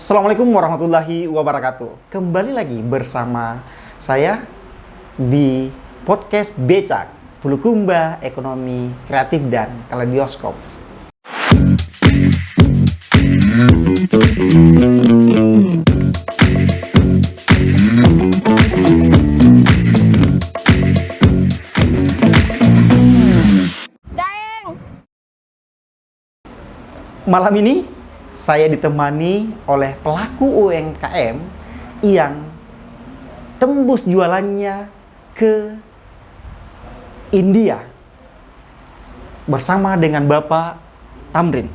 Assalamualaikum warahmatullahi wabarakatuh. Kembali lagi bersama saya di podcast Becak, Bulukumba, Ekonomi Kreatif dan Kaleidoskop. Malam ini saya ditemani oleh pelaku UMKM yang tembus jualannya ke India bersama dengan Bapak Tamrin.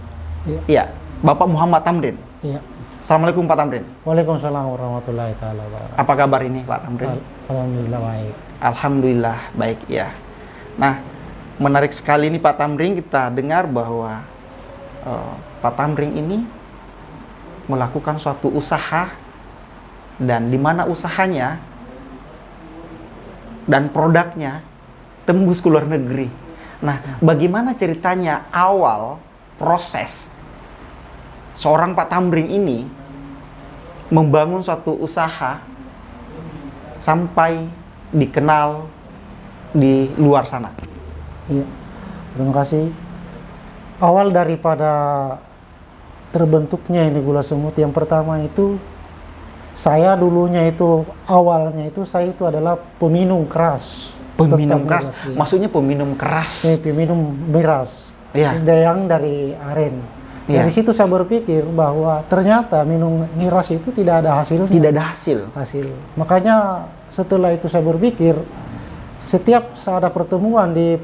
Iya, Bapak Muhammad Tamrin. Iya. Assalamualaikum Pak Tamrin. Waalaikumsalam warahmatullahi taala wabarakatuh. Apa kabar ini Pak Tamrin? Alhamdulillah baik. Alhamdulillah baik ya. Nah, menarik sekali nih Pak Tamrin, kita dengar bahwa Pak Tamrin ini melakukan suatu usaha dan di mana usahanya dan produknya tembus ke luar negeri. Nah, bagaimana ceritanya awal proses seorang Pak Tamrin ini membangun suatu usaha sampai dikenal di luar sana? Iya. Terima kasih. Awal daripada terbentuknya ini gula semut, yang pertama itu saya dulunya itu awalnya itu saya itu adalah peminum keras. Peminum keras, iya. Maksudnya peminum keras? Peminum miras, iya. Yang dari aren. Iya. Dari situ saya berpikir bahwa ternyata minum miras itu tidak ada hasilnya. Tidak ada hasil. Makanya setelah itu saya berpikir, setiap ada pertemuan di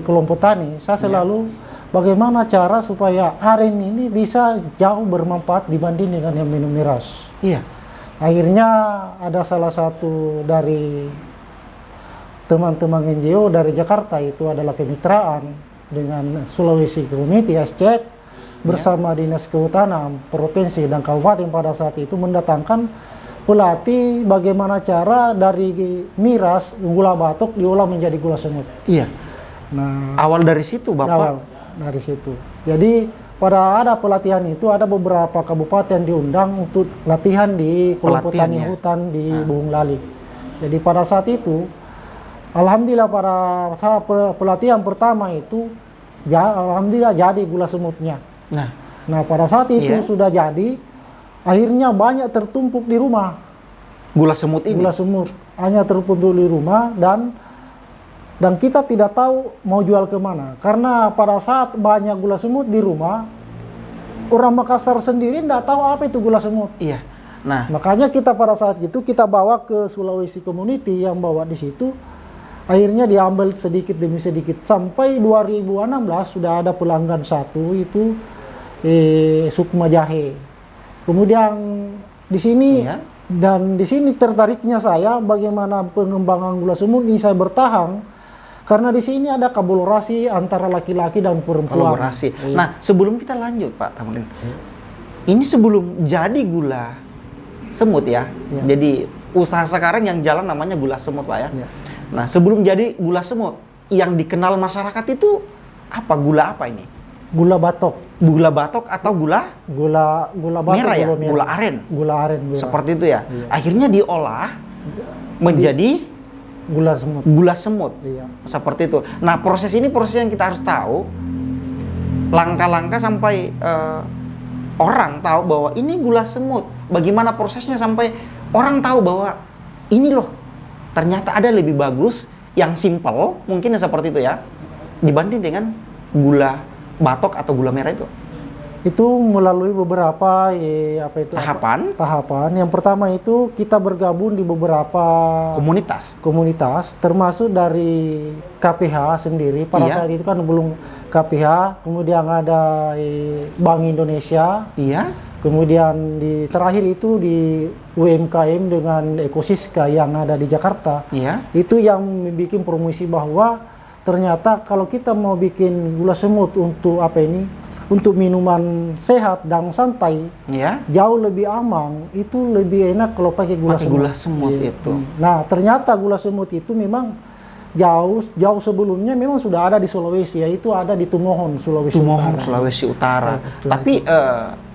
kelompok tani, saya selalu bagaimana cara supaya aren ini bisa jauh bermanfaat dibanding dengan yang minum miras. Iya. Akhirnya ada salah satu dari teman-teman NGO dari Jakarta, itu adalah kemitraan dengan Sulawesi Community SCEC bersama Dinas Kehutanan Provinsi dan Kabupaten pada saat itu mendatangkan pelatih bagaimana cara dari miras gula batok diolah menjadi gula semut. Iya. Nah, awal dari situ Bapak? Awal dari situ. Jadi pada ada pelatihan itu ada beberapa kabupaten diundang untuk latihan di kelompok tani hutan di Bung Lali. Jadi pada saat itu, alhamdulillah pada saat pelatihan pertama itu, alhamdulillah jadi gula semutnya. Nah pada saat itu sudah jadi, akhirnya banyak tertumpuk di rumah. Gula semut ini? Gula semut. Hanya tertumpuk di rumah dan kita tidak tahu mau jual kemana. Karena pada saat banyak gula semut di rumah, orang Makassar sendiri tidak tahu apa itu gula semut. Iya. Nah, makanya kita pada saat itu kita bawa ke Sulawesi Community yang bawa di situ. Akhirnya diambil sedikit demi sedikit. Sampai 2016 sudah ada pelanggan satu itu Sukma Jahe. Kemudian di sini dan di sini tertariknya saya bagaimana pengembangan gula semut ini saya bertahan. Karena di sini ada kolaborasi antara laki-laki dan perempuan. Kolaborasi. Nah, sebelum kita lanjut Pak Tamrin, ini sebelum jadi gula semut ya. Jadi usaha sekarang yang jalan namanya gula semut Pak ya. Nah, sebelum jadi gula semut, yang dikenal masyarakat itu apa? Gula apa ini? Gula batok. Gula batok atau gula batok merah ya? Gula aren. Gula aren. Seperti itu ya. Akhirnya diolah menjadi gula semut. Gula semut. Iya. Seperti itu. Nah, proses ini proses yang kita harus tahu. Langkah-langkah sampai orang tahu bahwa ini gula semut. Bagaimana prosesnya sampai orang tahu bahwa ini loh, ternyata ada lebih bagus yang simple, mungkin seperti itu ya, dibanding dengan gula batok atau gula merah itu. Itu melalui beberapa tahapan. Yang pertama itu kita bergabung di beberapa komunitas termasuk dari KPH sendiri. Pada saat itu kan belum KPH, kemudian ada Bank Indonesia. Iya. Kemudian terakhir itu di UMKM dengan Ekosiska yang ada di Jakarta. Iya. Itu yang bikin promosi bahwa ternyata kalau kita mau bikin gula semut untuk minuman sehat dan santai, jauh lebih aman, itu lebih enak kalau pakai gula semut. Itu. Nah, ternyata gula semut itu memang jauh sebelumnya memang sudah ada di Sulawesi, yaitu ada di Tumohon, Sulawesi Utara. Sulawesi Utara. Tapi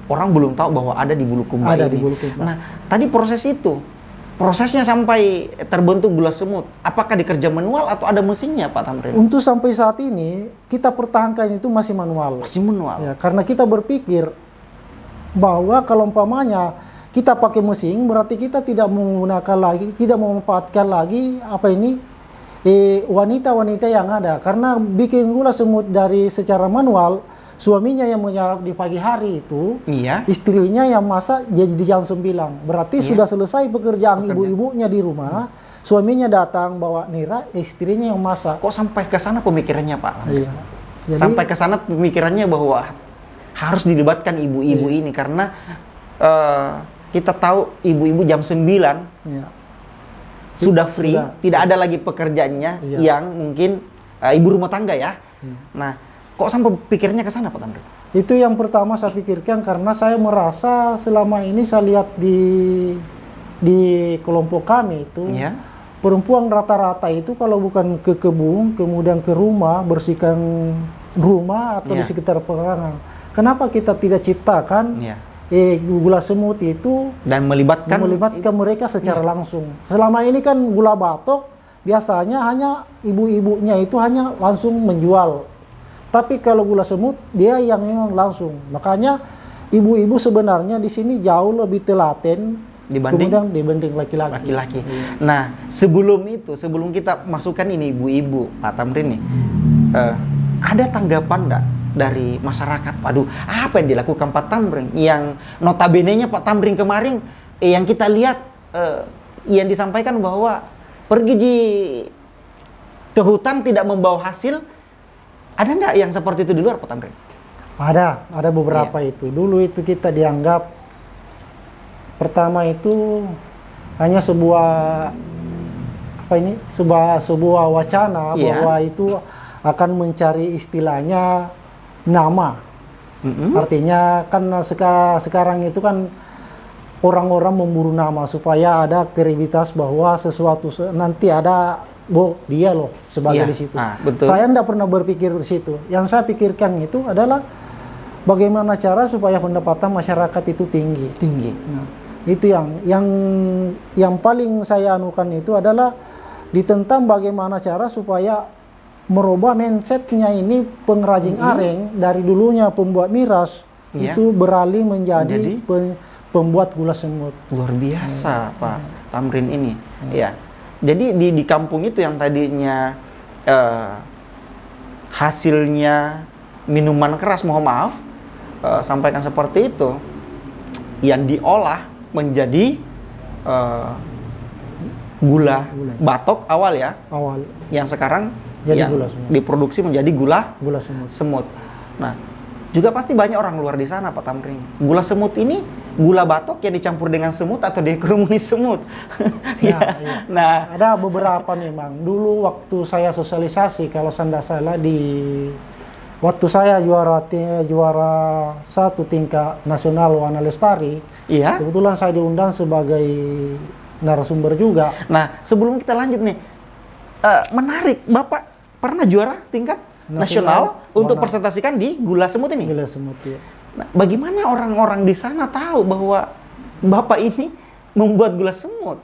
orang belum tahu bahwa ada di Bulukumba Ada ini. di Bulukumba. Nah, tadi prosesnya sampai terbentuk gula semut, apakah dikerja manual atau ada mesinnya, Pak Tamrin? Untuk sampai saat ini kita pertahankan itu masih manual. Masih manual. Ya, karena kita berpikir bahwa kalau umpamanya kita pakai mesin, berarti kita tidak menggunakan lagi, tidak memanfaatkan lagi wanita-wanita yang ada. Karena bikin gula semut dari secara manual, suaminya yang menyalak di pagi hari itu, Iya. istrinya yang masak jadi di jam 9. Berarti sudah selesai pekerjaan ibu-ibunya di rumah, suaminya datang bawa nira, istrinya yang masak. Kok sampai ke sana pemikirannya, Pak? Iya. Jadi, Sampai ke sana pemikirannya bahwa harus dilibatkan ibu-ibu ini karena kita tahu ibu-ibu jam 9 iya. sudah free, Sudah. tidak ada lagi pekerjaannya Iya. yang mungkin ibu rumah tangga ya. Nah, kok sampai pikirnya ke sana, Pak Tamrin? Itu yang pertama saya pikirkan karena saya merasa selama ini saya lihat di kelompok kami itu Ya. perempuan rata-rata itu kalau bukan ke kebun kemudian ke rumah bersihkan rumah atau di Ya. sekitar perangan. Kenapa kita tidak ciptakan Ya. gula semut itu Dan melibatkan mereka secara langsung. Selama ini kan gula batok biasanya hanya ibu-ibunya itu hanya langsung menjual. Tapi kalau gula semut dia yang memang langsung. Makanya ibu-ibu sebenarnya di sini jauh lebih telaten dibanding laki-laki. Nah, sebelum kita masukkan ini ibu-ibu, Pak Tamrin nih, ada tanggapan enggak dari masyarakat? Waduh, apa yang dilakukan Pak Tamrin? Yang notabene-nya Pak Tamrin kemarin yang kita lihat yang disampaikan bahwa pergi ke hutan tidak membawa hasil. Ada nggak yang seperti itu di luar, Pak Tamrin? Ada beberapa itu. Dulu itu kita dianggap pertama itu hanya sebuah wacana bahwa itu akan mencari istilahnya nama. Artinya kan sekarang itu kan orang-orang memburu nama supaya ada kredibilitas bahwa sesuatu nanti ada dia loh sebagai di situ. Betul. Saya tidak pernah berpikir di situ. Yang saya pikirkan itu adalah bagaimana cara supaya pendapatan masyarakat itu tinggi. Nah, itu yang paling saya anukan itu adalah ditentang bagaimana cara supaya merubah mindsetnya ini pengrajin areng dari dulunya pembuat miras itu beralih menjadi pembuat gula semut. Luar biasa, Pak Tamrin ini. Ya. Jadi di kampung itu yang tadinya hasilnya minuman keras, mohon maaf, sampaikan seperti itu, yang diolah menjadi gula batok awal ya, yang sekarang jadi yang diproduksi menjadi gula semut. Nah, juga pasti banyak orang luar di sana, Pak Tamrin. Gula semut ini gula batok yang dicampur dengan semut atau dikerumuni semut. Nah, ada beberapa memang. Dulu waktu saya sosialisasi, kalau saya tidak salah waktu saya juara 1 tingkat nasional Wana Lestari, kebetulan saya diundang sebagai narasumber juga. Nah, sebelum kita lanjut nih, menarik, Bapak pernah juara tingkat nasional untuk presentasikan di gula semut ini. Gula semut, ya. Nah, bagaimana orang-orang di sana tahu bahwa Bapak ini membuat gula semut?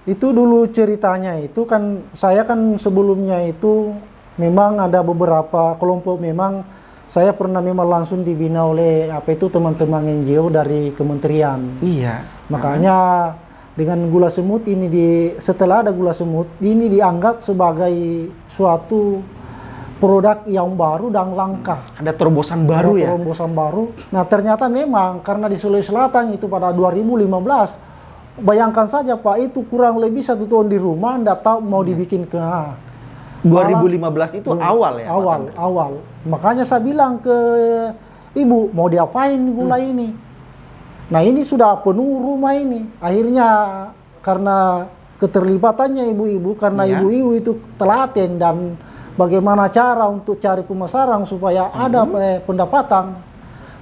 Itu dulu ceritanya itu kan saya kan sebelumnya itu memang ada beberapa kelompok memang saya pernah memang langsung dibina oleh teman-teman NGO dari kementerian. Iya. Makanya dengan gula semut ini setelah ada gula semut ini dianggap sebagai suatu produk yang baru dan langka. Ada terobosan baru ya? Terobosan baru. Nah ternyata memang karena di Sulawesi Selatan itu pada 2015, bayangkan saja Pak, itu kurang lebih 1 tahun di rumah, nggak tahu mau dibikin ke 2015 itu awal ya? Awal. Makanya saya bilang ke ibu, mau diapain gula ini? Nah ini sudah penuh rumah ini. Akhirnya karena keterlibatannya ibu-ibu, karena ibu-ibu itu telaten dan bagaimana cara untuk cari pemasaran supaya ada pendapatan.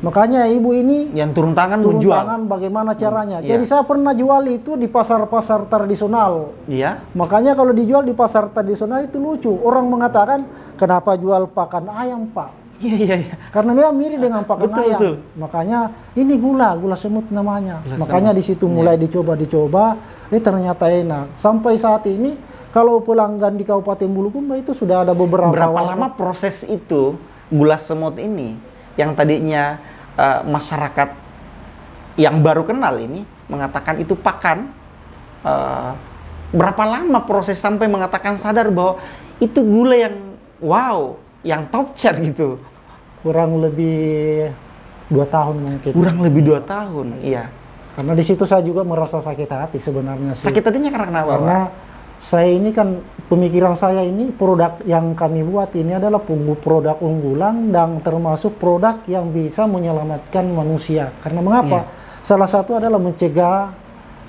Makanya ibu ini yang turun tangan menjual. Bagaimana caranya. Jadi saya pernah jual itu di pasar-pasar tradisional. Iya. Makanya kalau dijual di pasar tradisional itu lucu. Orang mengatakan, kenapa jual pakan ayam Pak? Iya. Karena memang mirip dengan pakan Betul, ayam. betul. Makanya ini gula semut namanya. Gula Makanya semut. di situ mulai dicoba, ternyata enak. Sampai saat ini kalau pelanggan di Kabupaten Bulukumba itu sudah ada beberapa. Berapa lama proses itu gula semut ini yang tadinya masyarakat yang baru kenal ini mengatakan itu pakan, berapa lama proses sampai mengatakan sadar bahwa itu gula yang wow, yang top tier gitu? Kurang lebih 2 tahun mungkin. Kurang lebih 2 tahun, iya. Karena di situ saya juga merasa sakit hati sebenarnya sih. Sakit hatinya karena kenapa, Karena Pak? saya ini kan pemikiran saya ini produk yang kami buat ini adalah produk unggulan dan termasuk produk yang bisa menyelamatkan manusia. Karena mengapa? Salah satu adalah mencegah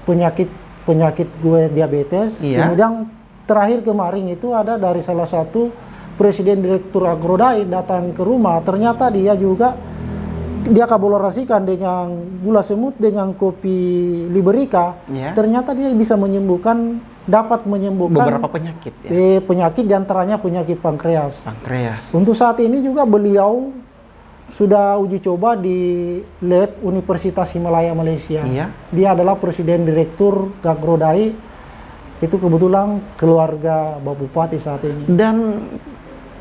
penyakit gue diabetes. Kemudian terakhir kemarin itu ada dari salah satu presiden direktur Agrodai datang ke rumah. Ternyata dia kolaborasikan dengan gula semut dengan kopi Liberica. Ternyata dia bisa dapat menyembuhkan beberapa penyakit ya. Penyakit diantaranya penyakit pankreas. Pankreas. Untuk saat ini juga beliau sudah uji coba di lab Universitas Himalaya Malaysia. Dia adalah presiden direktur Agrodai. Itu kebetulan keluarga Bapak Bupati saat ini. Dan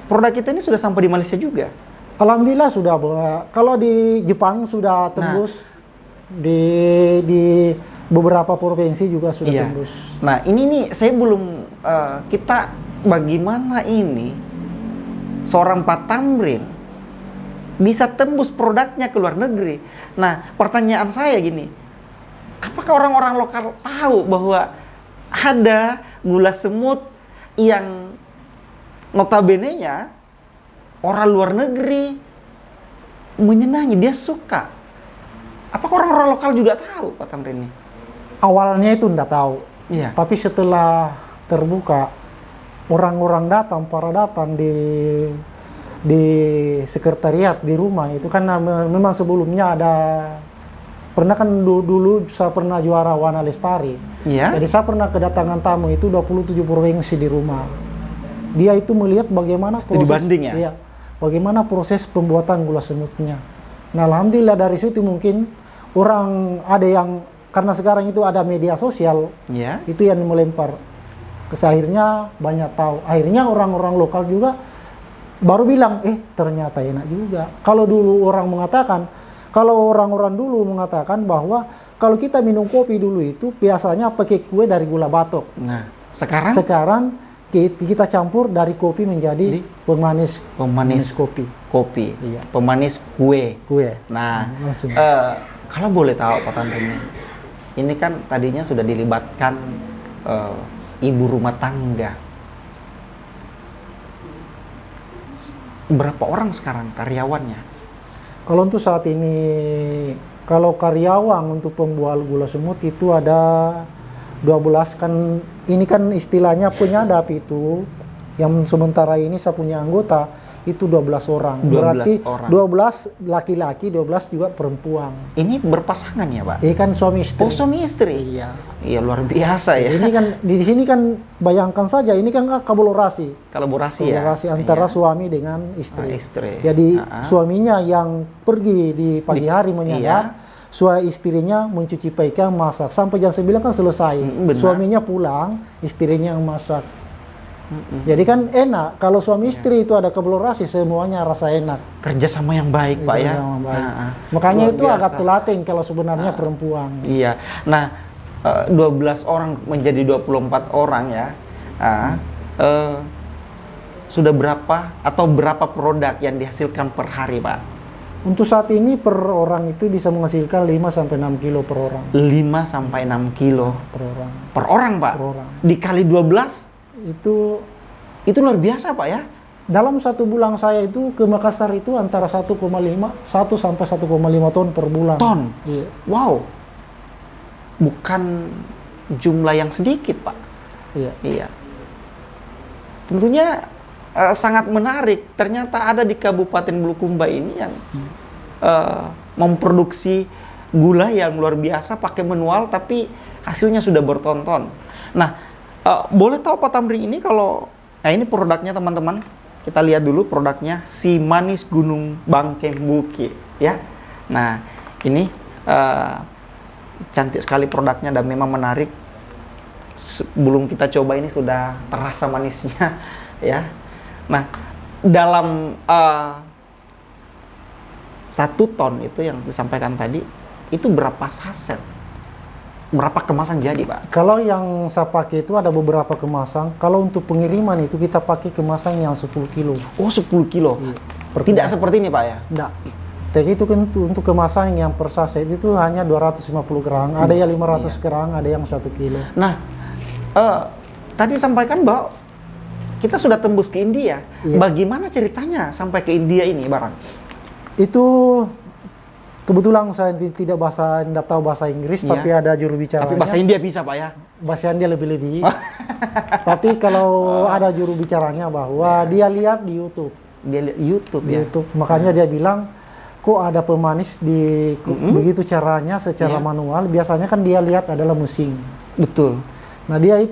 produk kita ini sudah sampai di Malaysia juga. Alhamdulillah sudah. Kalau di Jepang sudah tembus, di beberapa provinsi juga sudah tembus. Nah ini nih saya belum kita bagaimana ini seorang Pak Tamrin bisa tembus produknya ke luar negeri. Nah pertanyaan saya gini, apakah orang-orang lokal tahu bahwa ada gula semut yang notabene-nya orang luar negeri menyenangi, dia suka? Apakah orang-orang lokal juga tahu, Pak Tamrin ini? Awalnya itu enggak tahu. Tapi setelah terbuka, orang-orang para datang di sekretariat di rumah itu kan memang sebelumnya pernah kan dulu saya pernah juara Wana Lestari. Jadi saya pernah kedatangan tamu itu 27 provinsi di rumah. Dia itu melihat bagaimana bagaimana proses pembuatan gula semutnya. Nah, alhamdulillah dari situ mungkin orang ada yang karena sekarang itu ada media sosial, itu yang melempar. Akhirnya banyak tahu. Akhirnya orang-orang lokal juga baru bilang, ternyata enak juga. Kalau orang-orang dulu mengatakan bahwa kalau kita minum kopi dulu itu biasanya pakai kue dari gula batok. Nah, sekarang kita campur dari kopi menjadi pemanis kopi. Iya. Pemanis kue. Nah, kalau boleh tahu Pak Tamrin, ini kan tadinya sudah dilibatkan ibu rumah tangga. Berapa orang sekarang karyawannya? Kalau untuk saat ini, kalau karyawan untuk pembuat gula semut itu ada 12 kan, ini kan istilahnya penyadap itu, yang sementara ini saya punya anggota itu 12 orang. 12 Berarti orang. 12 laki-laki, 12 juga perempuan. Ini berpasangan ya, Pak? Ini kan suami istri. Oh, suami istri? Iya, luar biasa ya. Ini kan di sini kan bayangkan saja, ini kan kolaborasi antara suami dengan istri. Jadi suaminya yang pergi di pagi hari menyadap, suami istrinya mencuci pakaian, masak sampai jam 9 kan selesai. Suaminya pulang, istrinya yang masak. Jadi kan enak kalau suami istri itu ada kolaborasi, semuanya rasa enak. Kerja sama yang baik, Pak ya. Makanya itu agak telaten kalau sebenarnya perempuan. Iya. Nah, 12 orang menjadi 24 orang ya. Sudah berapa produk yang dihasilkan per hari, Pak? Untuk saat ini per orang itu bisa menghasilkan 5-6 kilo per orang. 5-6 kilo per orang. Per orang, Pak? Per orang. Dikali 12 itu luar biasa, Pak ya. Dalam 1 bulan saya itu ke Makassar itu antara 1 sampai 1,5 ton per bulan. Ton? Iya. Wow. Bukan jumlah yang sedikit, Pak. Iya. Tentunya sangat menarik. Ternyata ada di Kabupaten Bulukumba ini yang memproduksi gula yang luar biasa pakai manual, tapi hasilnya sudah bertonton. Nah, boleh tahu Pak Tamrin ini kalau ini produknya teman-teman, kita lihat dulu produknya si manis Gunung Bangkeng Bukit ya. Nah, ini cantik sekali produknya dan memang menarik. Sebelum kita coba ini sudah terasa manisnya ya. Nah, dalam 1 ton itu yang disampaikan tadi, itu berapa saset? Berapa kemasan jadi, Pak? Kalau yang saya pakai itu ada beberapa kemasan. Kalau untuk pengiriman itu kita pakai kemasan yang 10 kilo. Oh, 10 kilo. Iya. Tidak seperti ini, Pak ya? Enggak. Tapi itu kan untuk kemasan yang per saset itu hanya 250 gram. Ada yang 500 gram, ada yang 1 kilo. Nah, tadi sampaikan bahwa kita sudah tembus ke India. Iya. Bagaimana ceritanya sampai ke India ini barang? Itu kebetulan saya tidak tahu bahasa Inggris, Iya. tapi ada juru bicaranya. Tapi bahasa India bisa, Pak ya? Bahasa India lebih-lebih. Tapi kalau ada juru bicaranya bahwa dia lihat di YouTube. Dia lihat YouTube Di ya? YouTube. Makanya dia bilang, kok ada pemanis begitu caranya secara Iya. manual. Biasanya kan dia lihat adalah mesin. Betul. Nah dari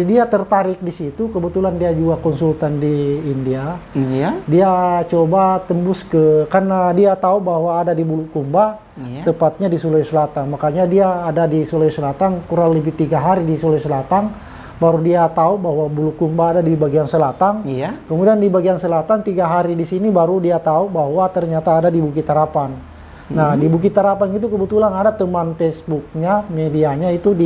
dia tertarik di situ. Kebetulan dia juga konsultan di India. Iya. Dia coba tembus karena dia tahu bahwa ada di Bulukumba, Iya. tepatnya di Sulawesi Selatan. Makanya dia ada di Sulawesi Selatan kurang lebih 3 hari di Sulawesi Selatan, baru dia tahu bahwa Bulukumba ada di bagian selatan. Iya. Kemudian di bagian selatan 3 hari di sini baru dia tahu bahwa ternyata ada di Bukit Harapan. Nah di Bukit Harapan itu kebetulan ada teman Facebooknya, medianya itu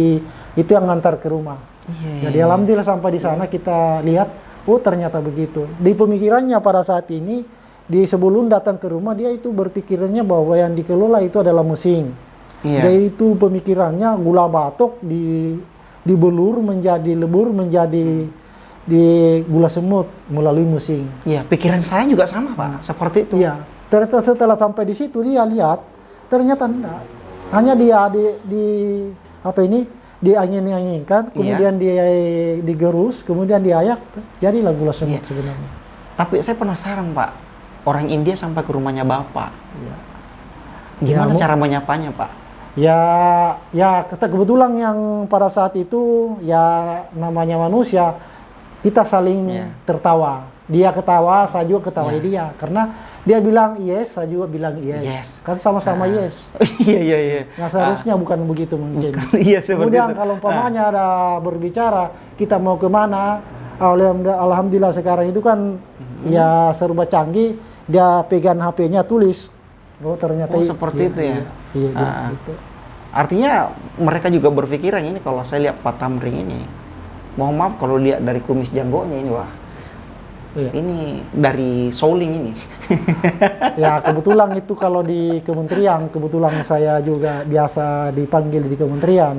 yang ngantar ke rumah. Iya. Jadi alhamdulillah sampai di sana kita lihat, oh ternyata begitu. Di pemikirannya pada saat ini, sebelum datang ke rumah dia itu berpikirannya bahwa yang dikelola itu adalah mesin. Iya. Dia itu pemikirannya gula batok dibelur menjadi lebur menjadi di gula semut melalui mesin. Iya, pikiran saya juga sama, Pak. Seperti itu. Iya. Ternyata setelah sampai di situ dia lihat ternyata enggak. Hanya dia diangin-anginkan, kemudian dia digerus, kemudian diayak, jadilah gula semut sebenarnya. Tapi saya penasaran, Pak. Orang India sampai ke rumahnya Bapak. Iya. Gimana Ya, cara menyapanya, Pak? Ya kebetulan yang pada saat itu ya namanya manusia, kita saling tertawa. Dia ketawa, saya juga ketawa dia. Karena dia bilang yes, saya juga bilang yes. Kan sama-sama yes. Iya. Nah seharusnya bukan begitu mungkin. Iya, seperti Kemudian itu. kalau umpamanya ada berbicara, kita mau kemana? Alhamdulillah sekarang itu kan ya serba canggih. Dia pegang HP-nya tulis. Oh ternyata seperti itu ya? Iya gitu. Artinya mereka juga berpikiran ini kalau saya lihat Pak Tamrin ini. Mohon maaf kalau lihat dari kumis janggonya ini, wah. Iya. Ini dari Souling ini. Ya kebetulan itu kalau di kementerian, kebetulan saya juga biasa dipanggil di kementerian.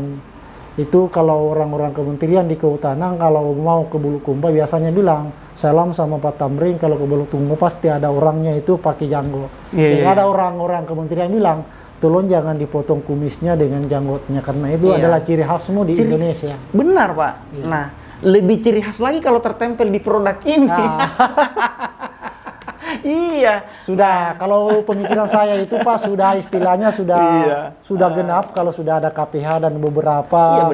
Itu kalau orang-orang kementerian di kehutanan kalau mau ke Bulukumba biasanya bilang salam sama Pak Tamrin, kalau ke Bulukumba pasti ada orangnya itu pakai janggut. Jadi ada orang-orang kementerian bilang tolong jangan dipotong kumisnya dengan janggutnya karena itu adalah ciri khasmu di Indonesia. Benar, Pak. Nah, lebih ciri khas lagi kalau tertempel di produk ini. Iya. Sudah, kalau pemikiran saya itu Pak sudah istilahnya sudah genap kalau sudah ada KPH dan beberapa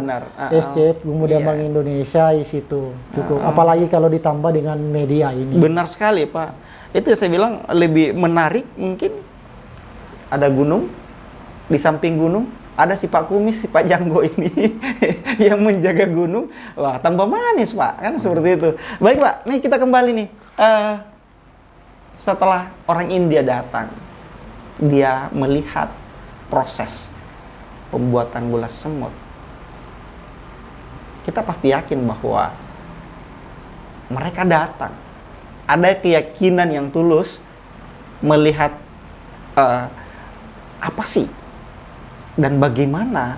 SCF kemudian Bank Indonesia di situ cukup. Apalagi kalau ditambah dengan media ini. Benar sekali, Pak. Itu saya bilang lebih menarik mungkin ada gunung di samping gunung ada si Pak Kumis, si Pak Janggo ini yang menjaga gunung. Wah, tambah manis, Pak. Kan seperti itu. Baik, Pak. Nih kita kembali nih. Setelah orang India datang, dia melihat proses pembuatan gula semut. Kita pasti yakin bahwa mereka datang. Ada keyakinan yang tulus melihat apa sih dan bagaimana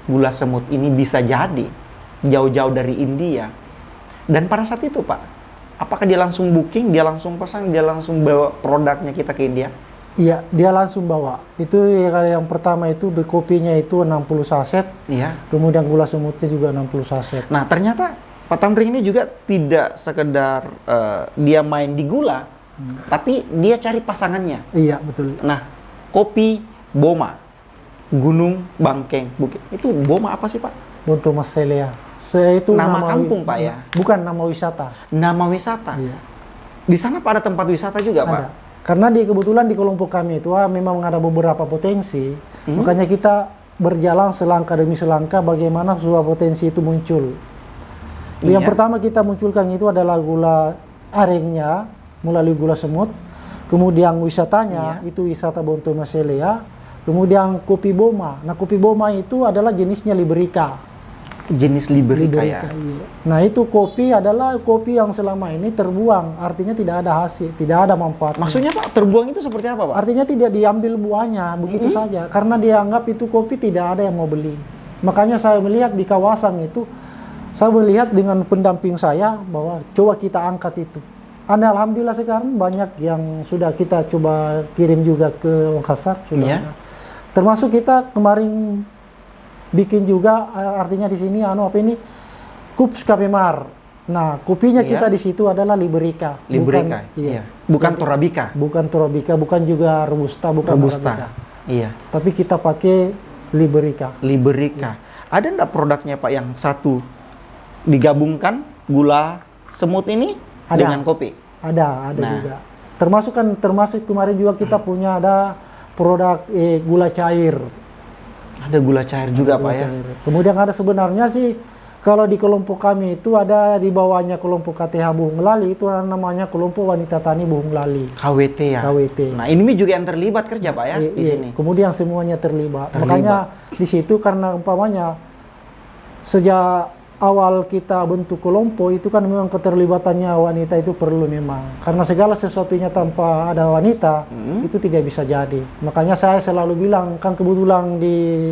gula semut ini bisa jadi jauh-jauh dari India. Dan pada saat itu, Pak, apakah dia langsung booking, dia langsung pesan, dia langsung bawa produknya kita ke India? Iya, dia langsung bawa. Itu yang pertama itu di kopinya itu 60 saset. Iya. Kemudian gula semutnya juga 60 saset. Nah, ternyata Pak Tamrin ini juga tidak sekedar dia main di gula, tapi dia cari pasangannya. Iya, betul. Nah, kopi Boma, Gunung Bangkeng Bukit. Itu Boma apa sih, Pak? Bontomaselea. Itu Nama kampung, Pak, ya? Bukan nama wisata. Nama wisata. Iya. Di sana Pak ada tempat wisata juga, Pak? Ada. Karena kebetulan di kelompok kami itu memang ada beberapa potensi. Makanya kita berjalan selangkah demi selangkah bagaimana sebuah potensi itu muncul. Yang pertama kita munculkan itu adalah gula arennya melalui gula semut. Kemudian wisatanya itu wisata Bontomaselea. Kemudian kopi boma. Nah, kopi boma itu adalah jenisnya Liberica. Jenis Liberica ya. Iya. Nah, itu kopi adalah kopi yang selama ini terbuang, artinya tidak ada hasil, tidak ada manfaat. Maksudnya Pak, terbuang itu seperti apa, Pak? Artinya tidak diambil buahnya begitu saja, karena dianggap itu kopi tidak ada yang mau beli. Makanya saya melihat di kawasan itu, saya melihat dengan pendamping saya bahwa coba kita angkat itu. Alhamdulillah sekarang banyak yang sudah kita coba kirim juga ke Makassar sudah. Ada. Termasuk kita kemarin bikin juga artinya di sini Kups Kapemar. Nah, kopinya kita di situ adalah Liberica. Liberica. Bukan Torabika. Bukan Torabika, bukan juga Robusta, bukan Robusta. Arabica. Iya. Tapi kita pakai Liberica. Liberica. Ada enggak produknya Pak yang satu digabungkan gula semut ini dengan kopi? Ada juga. Termasuk kemarin juga kita punya ada produk gula cair. Ada gula cair juga Pak ya. Kemudian ada sebenarnya sih kalau di kelompok kami itu ada di bawahnya kelompok KTH Buhung Lali itu namanya kelompok wanita tani Buhung Lali. KWT ya. KWT. Nah, ini juga yang terlibat kerja Pak ya di sini. Kemudian semuanya terlibat. Makanya di situ karena umpamanya sejak awal kita bentuk kelompok itu kan memang keterlibatannya wanita itu perlu memang. Karena segala sesuatunya tanpa ada wanita itu tidak bisa jadi. Makanya saya selalu bilang, kan kebetulan di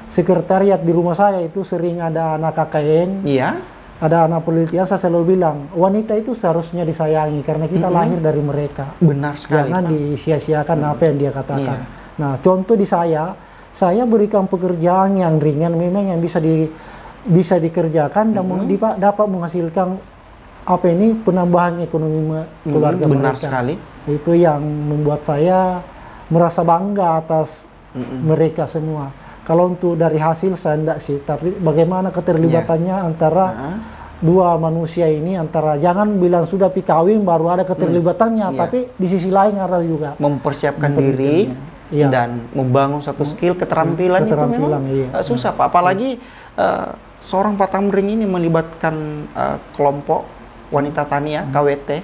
sekretariat di rumah saya itu sering ada anak KKN. Iya. Ada anak penelitian, saya selalu bilang, wanita itu seharusnya disayangi karena kita lahir dari mereka. Benar sekali. Jangan disia-siakan apa yang dia katakan. Nah, contoh di saya berikan pekerjaan yang ringan memang yang bisa dikerjakan dan dapat menghasilkan penambahan ekonomi keluarga mereka. Benar sekali. Itu yang membuat saya merasa bangga atas mereka semua. Kalau untuk dari hasil saya enggak sih, tapi bagaimana keterlibatannya antara dua manusia ini, antara jangan bilang sudah pikawin baru ada keterlibatannya, tapi di sisi lain ada juga mempersiapkan diri dan membangun satu skill keterampilan itu memang susah Pak, apalagi seorang Pak Tamrin ini melibatkan kelompok wanita tani ya, KWT.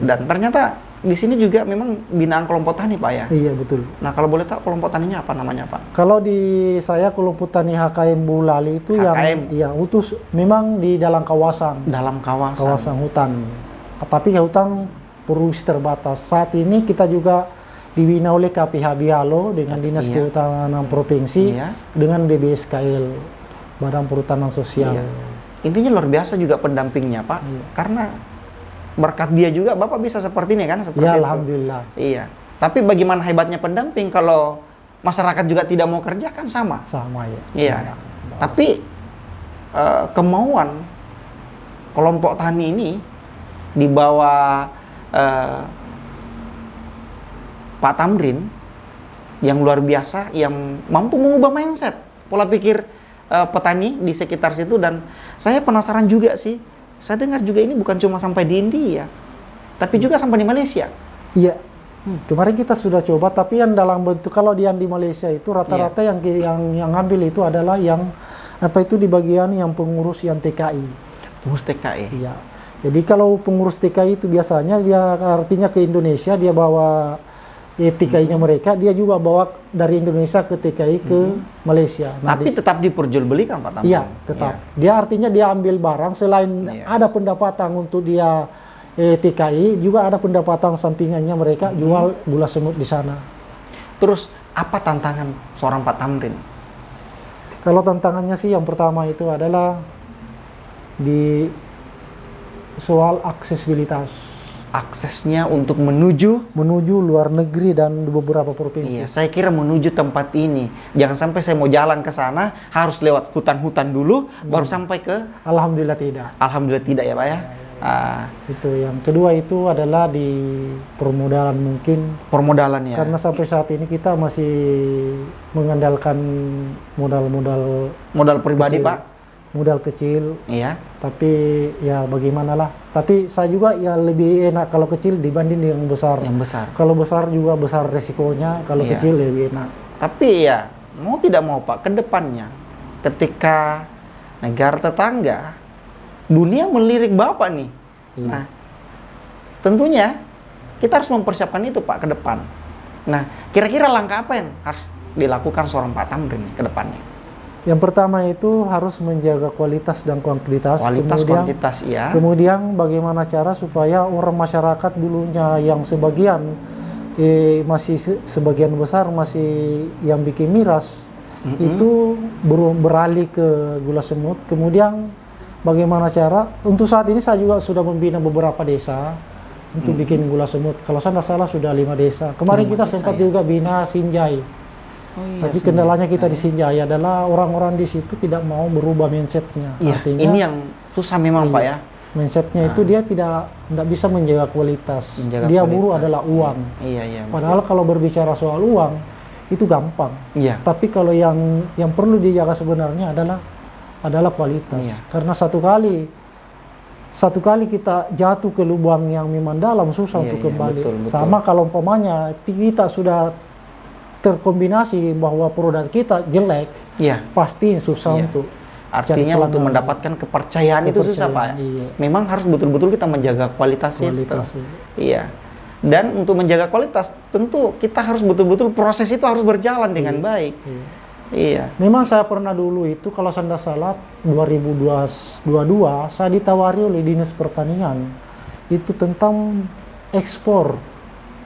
Dan ternyata di sini juga memang binaan kelompok tani Pak ya? Iya betul. Nah kalau boleh tahu kelompok taninya apa namanya Pak? Kalau di saya kelompok tani HKM Bulali itu yang utus memang di dalam kawasan. Dalam kawasan? Kawasan hutan. Tapi hutan produksi terbatas. Saat ini kita juga dibina oleh KPH Bialo dengan Dinas Kehutanan Provinsi dengan BBSKL. Badan Perhutanan Sosial. Intinya luar biasa juga pendampingnya Pak, karena berkat dia juga Bapak bisa seperti ini kan? Seperti itu. Alhamdulillah. Iya. Tapi bagaimana hebatnya pendamping kalau masyarakat juga tidak mau kerja kan sama? Sama ya. Iya. Tapi kemauan kelompok tani ini di bawah Pak Tamrin yang luar biasa, yang mampu mengubah mindset, pola pikir petani di sekitar situ. Dan saya penasaran juga sih, saya dengar juga ini bukan cuma sampai di India, tapi juga sampai di Malaysia. Iya. Kemarin kita sudah coba, tapi yang dalam bentuk kalau yang di Malaysia itu rata-rata yang ambil itu adalah yang di bagian yang pengurus yang TKI. Pengurus TKI. Iya. Jadi kalau pengurus TKI itu biasanya dia artinya ke Indonesia, dia bawa TKI-nya mereka, dia juga bawa dari Indonesia ke TKI ke Malaysia. Nah, tapi tetap diperjualbelikan Pak Tamrin? Iya, tetap. Dia artinya dia ambil barang, selain ada pendapatan untuk dia TKI, juga ada pendapatan sampingannya mereka jual gula semut di sana. Terus, apa tantangan seorang Pak Tamrin? Kalau tantangannya sih yang pertama itu adalah di soal aksesibilitas. Aksesnya untuk menuju luar negeri dan beberapa provinsi. Iya, saya kira menuju tempat ini. Jangan sampai saya mau jalan ke sana harus lewat hutan-hutan dulu baru sampai ke. Alhamdulillah tidak. Alhamdulillah tidak ya Pak ya. Itu yang kedua itu adalah di permodalan mungkin. Permodalan ya. Karena sampai saat ini kita masih mengandalkan modal pribadi kecil. Pak. modal kecil, Iya. tapi ya bagaimanalah. Tapi saya juga ya lebih enak kalau kecil dibanding yang besar. Yang besar. Kalau besar juga besar resikonya, kalau Iya. kecil lebih enak. Tapi ya mau tidak mau Pak, ke depannya ketika negara tetangga dunia melirik Bapak nih. Iya. Nah, tentunya kita harus mempersiapkan itu Pak ke depan. Nah, kira-kira langkah apa yang harus dilakukan seorang Pak Tamrin nih ke depannya? Yang pertama itu harus menjaga kualitas dan kuantitas. Kualitas, kuantitas, ya. Kemudian bagaimana cara supaya orang masyarakat dulunya yang sebagian masih sebagian besar masih yang bikin miras itu beralih ke gula semut. Kemudian bagaimana cara untuk saat ini saya juga sudah membina beberapa desa untuk bikin gula semut. Kalau saya tidak salah sudah 5 desa. Kemarin 5 kita desa, sempat ya? juga bina Sinjai. Oh, iya, Tapi kendalanya kita di Sinjai adalah orang-orang di situ tidak mau berubah mindsetnya. Iya, Artinya ini yang susah memang Pak ya. mindsetnya itu dia tidak bisa menjaga kualitas. Menjaga Dia kualitas. buruh adalah uang. Iya, iya. Padahal kalau berbicara soal uang itu gampang. Iya. Tapi kalau yang perlu dijaga sebenarnya adalah kualitas. Iya. Karena satu kali kita jatuh ke lubang yang memang dalam susah Iya, untuk iya, kembali. betul, betul. Sama kalau umpamanya kita sudah terkombinasi bahwa produk kita jelek, Iya. pasti susah Iya. untuk Artinya cari untuk pelanggan. mendapatkan kepercayaan itu susah Pak. Kepercayaan, iya. Memang harus betul-betul kita menjaga kualitas Kualitas, itu. iya. Iya. Dan untuk menjaga kualitas tentu kita harus betul-betul proses itu harus berjalan dengan baik. Iya. Iya. Memang saya pernah dulu itu kalau saya tidak salah 2022 saya ditawari oleh Dinas Pertanian itu tentang ekspor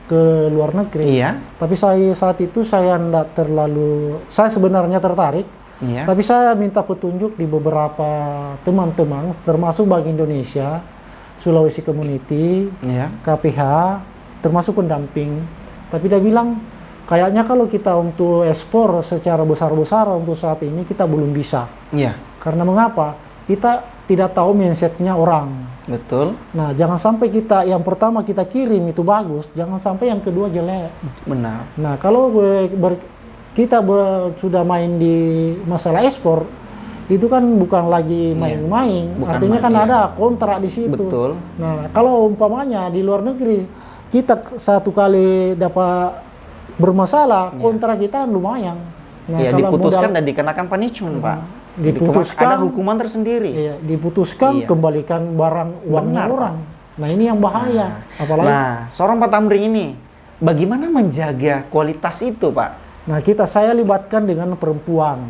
ke luar negeri. Iya. Tapi saat itu saya saya sebenarnya tertarik. Iya. Tapi saya minta petunjuk di beberapa teman-teman termasuk Bank Indonesia, Sulawesi Community, Iya. KPH, termasuk pendamping. Tapi dia bilang kayaknya kalau kita untuk ekspor secara besar-besaran untuk saat ini kita belum bisa. Iya. Karena mengapa? Kita tidak tahu mindsetnya orang. Betul. Nah, jangan sampai yang pertama kita kirim itu bagus, jangan sampai yang kedua jelek. Benar. Nah, kalau kita sudah main di masalah ekspor, itu kan bukan lagi main-main. Bukan Artinya kan iya. ada kontrak di situ. Betul. Nah, kalau umpamanya di luar negeri kita satu kali dapat bermasalah, kontrak kita lumayan. Nah, Iya, kalau diputuskan modal- dan dikenakan punishment, Pak. diputuskan- ada hukuman tersendiri. Iya, diputuskan Iya. kembalikan uangnya Benar, orang. Nah, ini yang bahaya. Apalagi Nah, seorang Pak Tamrin ini bagaimana menjaga kualitas itu, Pak? saya libatkan dengan perempuan.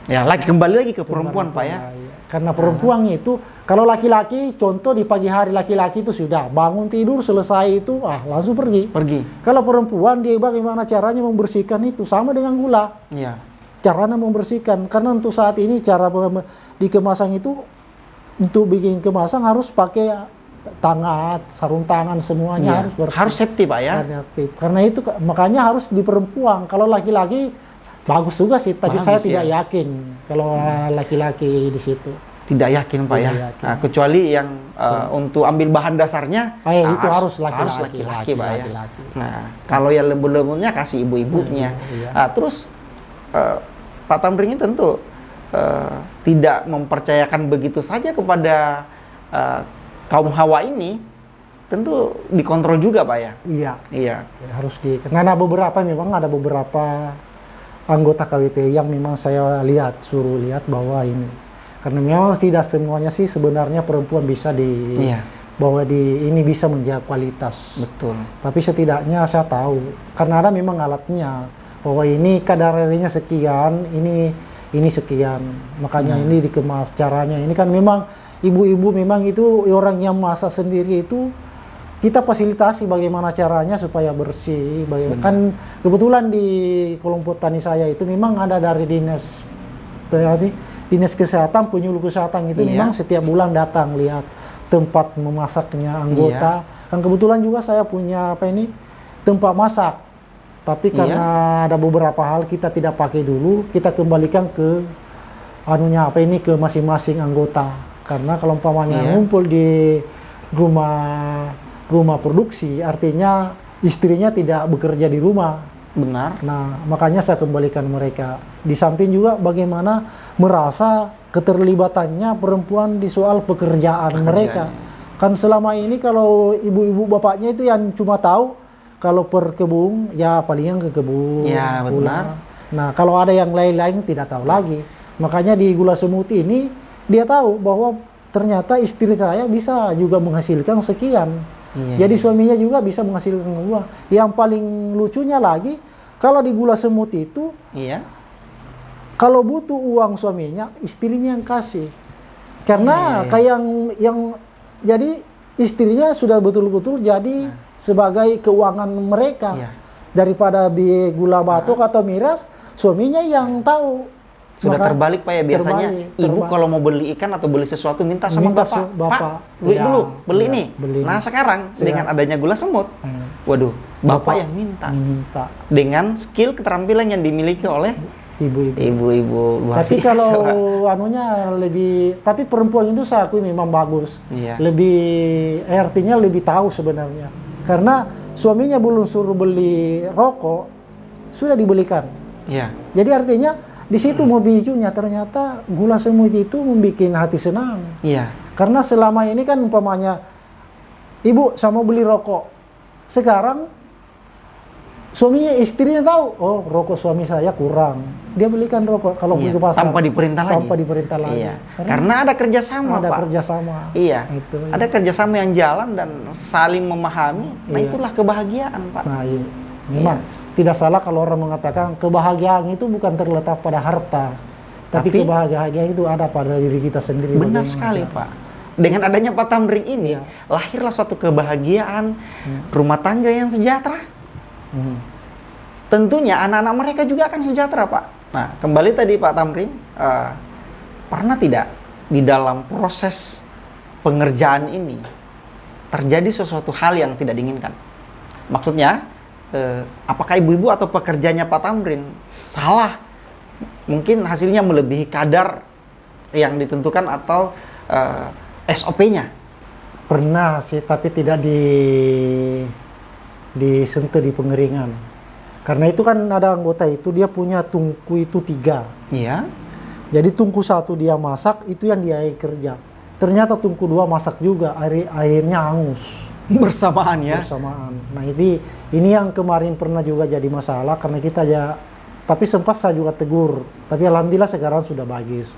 Ya, kembali lagi ke perempuan, Pak ya. Iya. Karena perempuan itu, kalau laki-laki, contoh di pagi hari laki-laki itu sudah bangun tidur selesai itu, langsung pergi. Pergi. Kalau perempuan dia bagaimana caranya membersihkan itu sama dengan gula. Iya. Caranya membersihkan, karena untuk saat ini cara di kemasan itu untuk bikin kemasan harus pakai tangan, sarung tangan semuanya Iya. harus bersih. Harus safety, Pak ya. Harus aktif. Karena itu makanya harus di perempuan. Kalau laki-laki bagus juga sih, tapi Bagus, saya tidak ya. yakin kalau laki-laki di situ. Tidak yakin, Pak ya. Tidak yakin. Nah, kecuali yang untuk ambil bahan dasarnya Itu harus harus laki-laki, laki-laki, Pak ya. laki-laki. Nah, kalau yang lembut-lembutnya kasih ibu-ibunya. Iya. Nah, terus Pak Tamrin ini tentu tidak mempercayakan begitu saja kepada kaum hawa ini, tentu dikontrol juga, Pak ya. Iya. Iya. Ya, harus karena memang ada beberapa anggota KWT yang memang saya suruh lihat bahwa ini. Karena memang tidak semuanya sih sebenarnya perempuan bisa Iya. bahwa ini bisa menjaga kualitas. Betul. Tapi setidaknya saya tahu karena ada memang alatnya bahwa ini kadar airnya sekian, ini sekian. Makanya ini dikemas caranya. Ini kan memang ibu-ibu memang itu orang yang masak sendiri itu kita fasilitasi bagaimana caranya supaya bersih. Kan kebetulan di kelompok tani saya itu memang ada dari dinas kesehatan, penyuluh kesehatan itu Iya. memang setiap bulan datang lihat tempat memasaknya anggota. Kan kebetulan juga saya punya tempat masak. Tapi karena ada beberapa hal kita tidak pakai dulu, kita kembalikan ke ke masing-masing anggota. Karena kalau umpamanya ngumpul di rumah produksi, artinya istrinya tidak bekerja di rumah. Benar. Nah, makanya saya kembalikan mereka. Di samping juga bagaimana merasa keterlibatannya perempuan di soal pekerjaan mereka. Kan selama ini kalau ibu-ibu bapaknya itu yang cuma tahu kalau perkebun, ya palingan ke kebun. Ya, benar. Nah, kalau ada yang lain-lain tidak tahu lagi. Makanya di Gula Semut ini dia tahu bahwa ternyata istri saya bisa juga menghasilkan sekian. Iya, Jadi suaminya juga bisa menghasilkan uang. Yang paling lucunya lagi, kalau di Gula Semut itu, Iya. kalau butuh uang suaminya, istrinya yang kasih. Karena kayak yang jadi istrinya sudah betul-betul jadi sebagai keuangan mereka. Iya. Daripada di gula batok atau miras, suaminya yang tahu. Sudah Maka terbalik Pak ya, biasanya ibu kalau mau beli ikan atau beli sesuatu minta sama Minta bapak. bapak. Pak, duit Ya, dulu, beli ya, nih. beli. Nah sekarang dengan adanya Gula Semut, waduh, bapak yang minta. minta Dengan skill keterampilan yang dimiliki oleh ibu-ibu. ibu-ibu luar Tapi biasa, kalau Pak. anunya lebih, tapi perempuan itu saya akui memang bagus. Iya. Lebih, artinya lebih tahu sebenarnya. Karena suaminya belum suruh beli rokok, sudah dibelikan. Iya. Jadi artinya di situ memicunya ternyata Gula Semut itu membuat hati senang. Iya. Karena selama ini kan umpamanya, ibu saya mau beli rokok. Sekarang suaminya, istrinya tahu, oh rokok suami saya kurang. Dia belikan rokok kalau pergi ke pasar. Tanpa diperintah lagi. Tanpa diperintah lagi. Iya. Karena ada kerjasama, ada Pak. kerjasama. Iya. Itu. Ada kerjasama yang jalan dan saling memahami. Nah Iya. itulah kebahagiaan, Pak. Nah, iya. Memang tidak salah kalau orang mengatakan kebahagiaan itu bukan terletak pada harta, tapi kebahagiaan itu ada pada diri kita sendiri. Benar bagaimana sekali, cara. Pak. Dengan adanya Pak Tamrin ini, Iya. lahirlah suatu kebahagiaan rumah tangga yang sejahtera. Hmm. Tentunya anak-anak mereka juga akan sejahtera, Pak. Nah, kembali tadi Pak Tamrin, pernah tidak di dalam proses pengerjaan ini terjadi sesuatu hal yang tidak diinginkan? Maksudnya, apakah ibu-ibu atau pekerjanya Pak Tamrin salah? Mungkin hasilnya melebihi kadar yang ditentukan atau SOP-nya? Pernah sih, tapi tidak disentuh di pengeringan. Karena itu kan ada anggota itu dia punya tungku itu 3. Iya. Jadi tungku 1 dia masak, itu yang dia kerja. Ternyata tungku 2 masak juga, airnya hangus. Bersamaan ya? Bersamaan. Nah ini yang kemarin pernah juga jadi masalah karena kita tapi sempat saya juga tegur. Tapi alhamdulillah sekarang sudah bagus.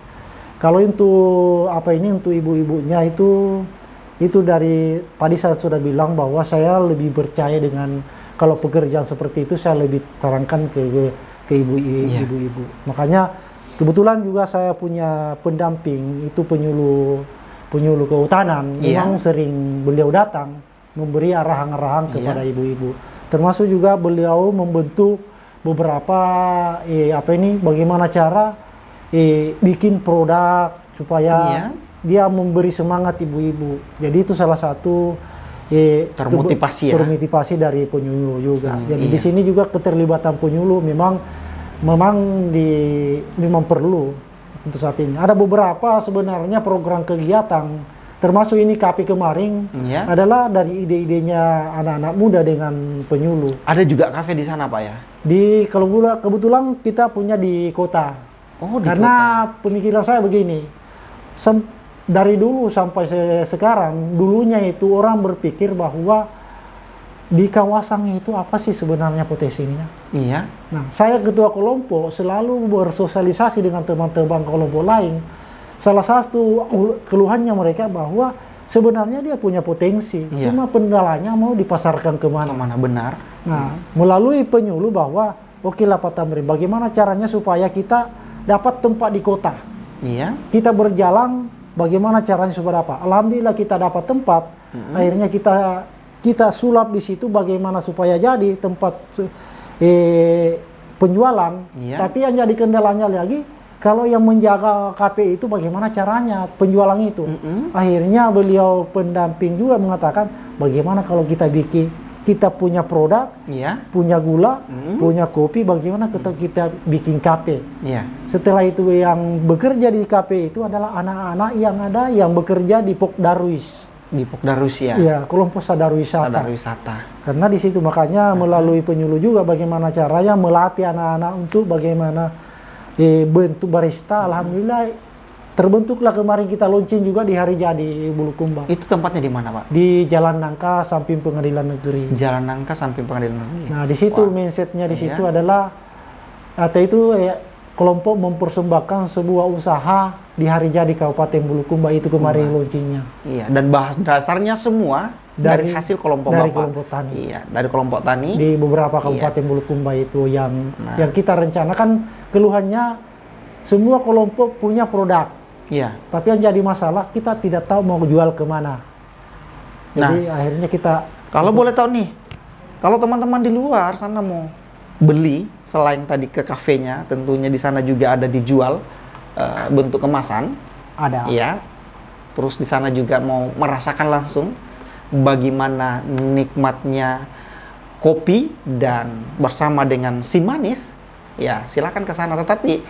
Kalau untuk untuk ibu-ibunya itu dari tadi saya sudah bilang bahwa saya lebih percaya dengan kalau pekerjaan seperti itu saya lebih terangkan ke ibu-ibu. Makanya kebetulan juga saya punya pendamping itu penyuluh kehutanan. Memang sering beliau datang memberi arahan-arahan kepada ibu-ibu. Termasuk juga beliau membentuk beberapa bagaimana cara bikin produk supaya dia memberi semangat ibu-ibu. Jadi itu salah satu termotivasi dari penyuluh juga. Jadi di sini juga keterlibatan penyuluh memang perlu untuk saat ini. Ada beberapa sebenarnya program kegiatan, termasuk ini KP kemarin adalah dari ide-idenya anak-anak muda dengan penyuluh. Ada juga kafe di sana, Pak ya? Kalau kebetulan kita punya di kota. Oh, di Karena pemikiran saya begini, dari dulu sampai sekarang, dulunya itu orang berpikir bahwa di kawasan itu apa sih sebenarnya potensinya. Iya. Nah, saya ketua kelompok selalu bersosialisasi dengan teman-teman kelompok lain. Salah satu keluhannya mereka bahwa sebenarnya dia punya potensi, cuma pendalanya mau dipasarkan kemana. Kemana, benar. Nah, melalui penyuluh bahwa oke lah Pak Tamrin, bagaimana caranya supaya kita dapat tempat di kota. Iya. Kita berjalan, bagaimana caranya supaya apa? Alhamdulillah kita dapat tempat. Akhirnya kita sulap di situ bagaimana supaya jadi tempat penjualan. Tapi yang jadi kendalanya lagi, kalau yang menjaga KP itu bagaimana caranya penjualan itu. Akhirnya beliau pendamping juga mengatakan bagaimana kalau kita punya produk, punya gula, punya kopi, bagaimana kita bikin KP. Setelah itu yang bekerja di KP itu adalah anak-anak yang bekerja di Pok Darwis. Di Pokda Rusia. Iya, kelompok sadar wisata. Sadar wisata. Karena di situ makanya melalui penyuluh juga bagaimana caranya melatih anak-anak untuk bagaimana bentuk barista. Alhamdulillah terbentuklah kemarin kita launching juga di hari jadi Bulukumba. Itu tempatnya di mana, Pak? Di Jalan Nangka samping Pengadilan Negeri. Jalan Nangka samping Pengadilan Negeri. Nah, di situ Wah. mindsetnya di Iya. situ adalah atau itu kelompok mempersembahkan sebuah usaha di hari jadi Kabupaten Bulukumba itu kemarin launchingnya. Iya, dan bahan dasarnya semua dari hasil kelompok dari Bapak. kelompok tani. Iya, dari kelompok tani. Di beberapa Kabupaten Bulukumba itu yang Nah. yang kita rencanakan keluhannya semua kelompok punya produk. Iya. Tapi yang jadi masalah kita tidak tahu mau jual kemana. Jadi akhirnya kita Kalau boleh tahu nih, kalau teman-teman di luar sana mau beli selain tadi ke kafenya, tentunya di sana juga ada dijual bentuk kemasan, ada. ya. Terus di sana juga mau merasakan langsung bagaimana nikmatnya kopi dan bersama dengan si manis, ya silakan ke sana. Tetapi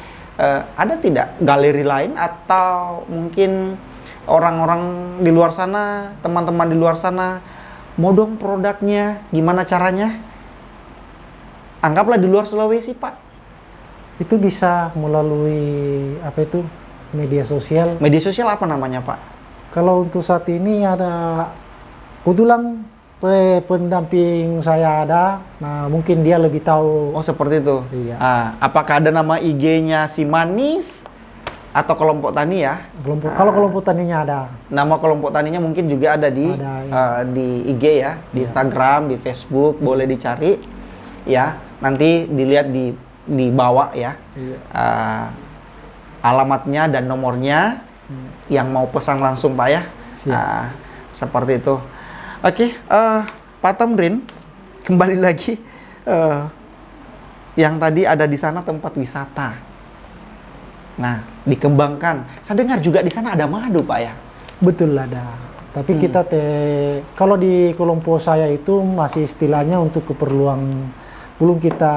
ada tidak galeri lain atau mungkin orang-orang di luar sana, teman-teman di luar sana mau dong produknya, gimana caranya? Anggaplah di luar Sulawesi, Pak. Itu bisa melalui apa itu media sosial. Media sosial apa namanya, Pak? Kalau untuk saat ini ada kebetulan pendamping saya ada. Nah, mungkin dia lebih tahu. Oh, seperti itu. Iya. Apakah ada nama IG-nya si Manis atau kelompok tani ya? Kalau kelompok taninya ada. Nama kelompok taninya mungkin juga ada di Ada, di IG ya, di Instagram, di Facebook, boleh dicari ya. Nanti dilihat di bawah ya. Iya. Alamatnya dan nomornya yang mau pesan langsung, Pak ya. Siap. Seperti itu. Oke, Pak Tamrin, kembali lagi yang tadi ada di sana tempat wisata. Nah, dikembangkan. Saya dengar juga di sana ada madu, Pak ya. Betul ada. Tapi kita kalau di kelompok saya itu masih istilahnya untuk keperluan belum kita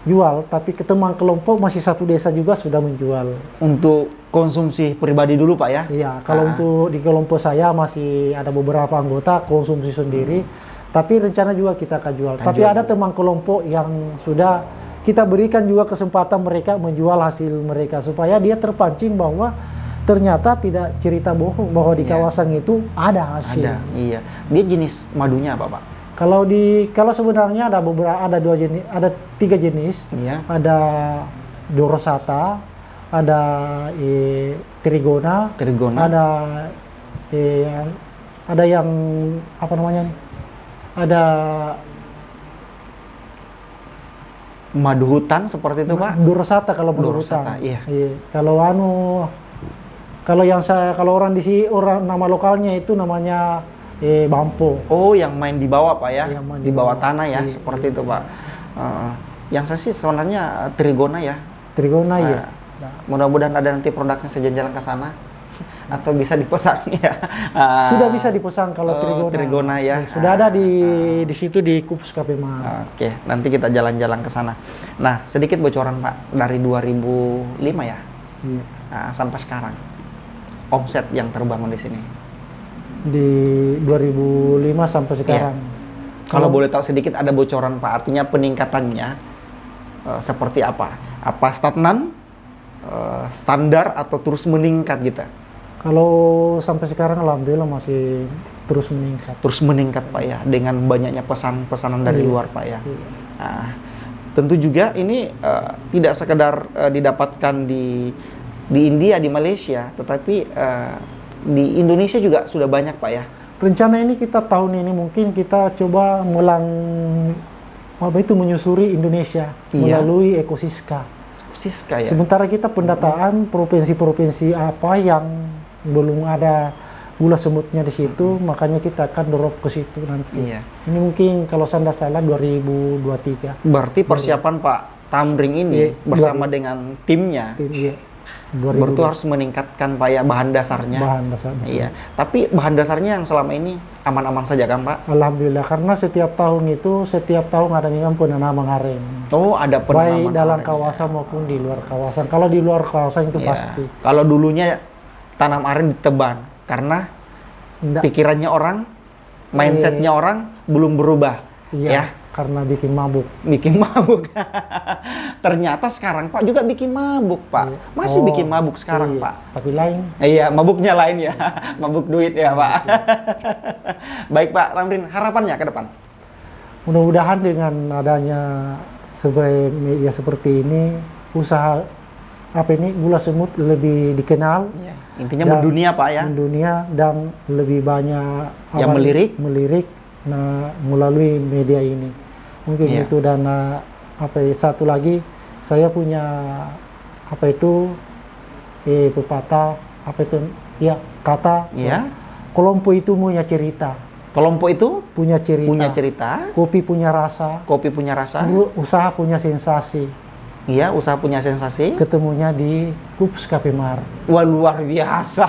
jual, tapi ke teman kelompok masih satu desa juga sudah menjual. Untuk konsumsi pribadi dulu, Pak ya. Iya, kalau untuk di kelompok saya masih ada beberapa anggota konsumsi sendiri, tapi rencana juga kita akan jual. Tapi ada teman kelompok yang sudah kita berikan juga kesempatan mereka menjual hasil mereka supaya dia terpancing bahwa ternyata tidak cerita bohong bahwa di kawasan itu ada hasil. Ada, iya. Dia jenis madunya apa, Pak? Kalau sebenarnya ada beberapa, ada 3 jenis. Iya. Ada Dorosata, ada Trigona, ada yang apa namanya nih? Ada madu hutan seperti itu, Pak? Dorosata kalau madu Dorosata, hutan. iya. Kalau orang di sini, orang nama lokalnya itu namanya Bampo. Oh, yang main di bawah, Pak ya? Yang main Di bawah tanah ya, Iya, seperti itu, Pak. Yang saya sih sebenarnya Trigona ya. Trigona ya. Mudah-mudahan ada nanti produknya saya jalan-jalan ke sana atau bisa dipesan ya. Sudah bisa dipesan kalau Trigona. Trigona ya. Sudah ada di situ di Kupus Kapemar. Oke, nanti kita jalan-jalan ke sana. Nah, sedikit bocoran, Pak, dari 2005 ya. Iya. Sampai sekarang. Omset yang terbangun di sini. Di 2005 sampai sekarang. Kalau boleh tahu sedikit ada bocoran, Pak, artinya peningkatannya seperti apa? Apa stagnan, standar atau terus meningkat gitu? Kalau sampai sekarang alhamdulillah masih terus meningkat. Terus meningkat, Pak ya, dengan banyaknya pesanan dari luar, Pak ya. Nah, tentu juga ini tidak sekedar didapatkan di India, di Malaysia, tetapi di Indonesia juga sudah banyak, Pak ya. Rencana ini kita tahun ini mungkin kita coba menyusuri Indonesia melalui Ekosiska. Siska ya. Sementara kita pendataan provinsi-provinsi apa yang belum ada gula semutnya di situ, makanya kita akan drop ke situ nanti. Iya. Ini mungkin kalau saya tidak salah 2023. Berarti persiapan Pak Tamrin ini bersama dengan timnya. Berarti harus meningkatkan, Pak ya, bahan dasarnya. Bahan dasar. Iya. Tapi bahan dasarnya yang selama ini aman-aman saja kan, Pak? Alhamdulillah, karena setiap tahun ada memang penanaman aren. Oh, ada penanaman baik dalam aren, kawasan maupun di luar kawasan. Kalau di luar kawasan itu iya. pasti. Kalau dulunya tanam aren di Teban karena pikirannya orang, mindsetnya orang belum berubah, Iya, ya. karena bikin mabuk. Bikin mabuk. Ternyata sekarang Pak juga bikin mabuk, Pak. Iya. Masih Oh, bikin mabuk sekarang, iya, Pak. Tapi lain. Iya, mabuknya lain ya. Mabuk duit ya, Pak. Baik, Pak Tamrin, harapannya ke depan. Mudah-mudahan dengan adanya sebagai media seperti ini, usaha gula semut lebih dikenal, Ya, intinya Dan mendunia, Pak ya. mendunia, dan lebih banyak Yang melirik melalui media ini. Mungkin Iya. itu. Dan satu lagi, saya punya pepatah kata, Iya. kelompok itu punya cerita, Kelompok itu punya cerita, kopi punya rasa, kopi punya rasa, usaha punya sensasi. iya, usaha punya sensasi. Ketemunya di Kups Cafe Mar. Wah, luar biasa.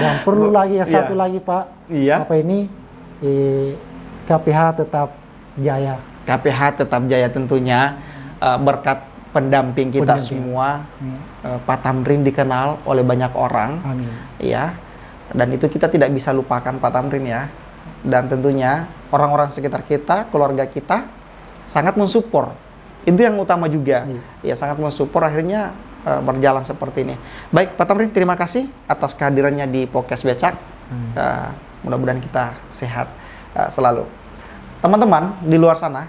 Dan perlu lagi Iya. satu lagi, Pak. Iya. KPH tetap jaya. KPH tetap jaya tentunya, berkat pendamping kita Pendamping. semua. Pak Tamrin dikenal oleh banyak orang, Amin. ya. Dan itu kita tidak bisa lupakan Pak Tamrin ya. Dan tentunya orang-orang sekitar kita, keluarga kita sangat mensupport. Itu yang utama juga. Ya, sangat mensupport, akhirnya berjalan seperti ini. Baik, Pak Tamrin, terima kasih atas kehadirannya di Podcast Becak. Mudah-mudahan kita sehat selalu. Teman-teman di luar sana,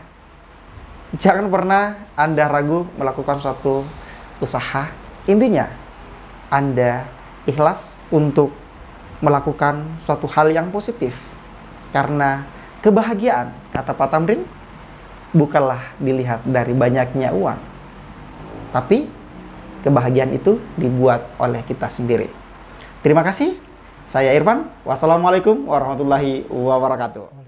jangan pernah Anda ragu melakukan suatu usaha. Intinya, Anda ikhlas untuk melakukan suatu hal yang positif. Karena kebahagiaan, kata Pak Tamrin, bukanlah dilihat dari banyaknya uang. Tapi kebahagiaan itu dibuat oleh kita sendiri. Terima kasih. Saya Irfan. Wassalamualaikum warahmatullahi wabarakatuh.